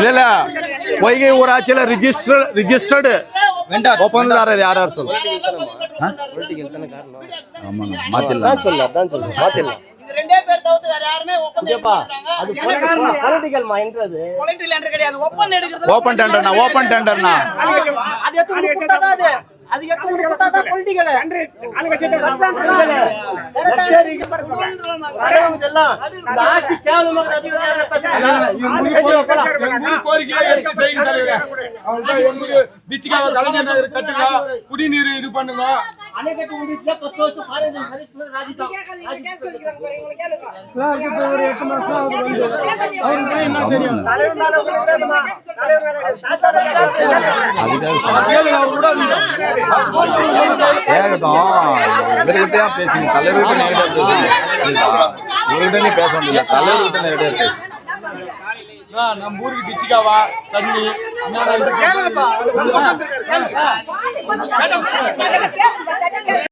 இல்ல பொய்கை ஊராட்சியில ரிஜிஸ்டர்டு ஒப்பந்ததாரர் யார் யார் சொல்லுங்க. மாத்திடலாம் மாத்திடலாம். ரெண்டே பேர் தவிர்த்து வேற யாருமே ஒப்பந்தம் எடுக்கறாங்க. அது பொலிட்டிக்கல் மைண்ட்றது. பொலிட்டிக்கல் டெண்டர் கிடையாது. ஒப்பந்தம் எடுக்கிறது ஓபன் டெண்டர்னா ஓபன் டெண்டர்னா அது எத்து கொடுத்தா அது எத்து கொடுத்தா பொலிட்டிக்கல் ஆளுங்க சேட்ட எல்லாம் இந்த ஆட்சி கேவலமா அதிகாரியா பேசுறாங்க. கோரிக்கை எடுத்து செய்யுங்க தலைவரே. அவங்க எங்க டிச்சிகாவ கலைஞர் நகர் கட்டுங்க, குடிநீர் இது பண்ணுங்க. அணைக்கட்டு முடிச்சா 10 வருஷம் பாரதிய சரிஸ்மதி ராஜிதா கேஸ் சொல்லிக்கிறாங்க பாருங்க உங்களுக்கு கேளுங்க. சார் இப்போ ஒரு 8 மாசம் அவர் வந்து என்ன தெரியும் தலைவர் மேல விடுறதுமா தலைவர் மேல இவர்கிட்ட பேசுங்க. தலைவர்கிட்ட நேரடியாக பேசுங்க. இவர்கிட்ட நீ பேச முடியல. தலைவர்கிட்ட நேரடியாக பேசுங்க. நம்ம ஊருக்கு டிச்சிகாவா தண்ணி கேளுங்கப்பா.